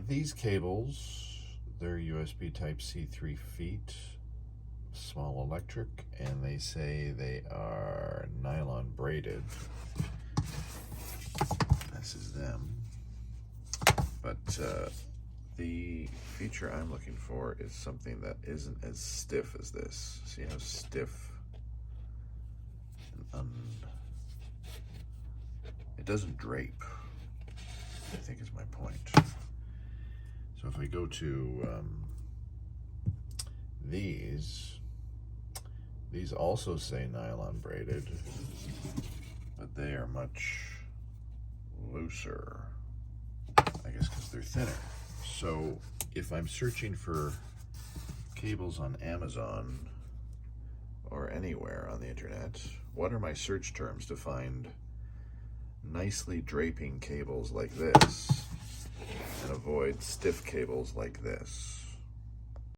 These cables, they're USB Type-C 3 feet, small electric, and they say they are nylon braided. This is them. But the feature I'm looking for is something that isn't as stiff as this. See how stiff and it doesn't drape, I think is my point. So if I go to these also say nylon braided, but they are much looser, I guess because they're thinner. So if I'm searching for cables on Amazon or anywhere on the internet, what are my search terms to find nicely draping cables like this and avoid stiff cables like this?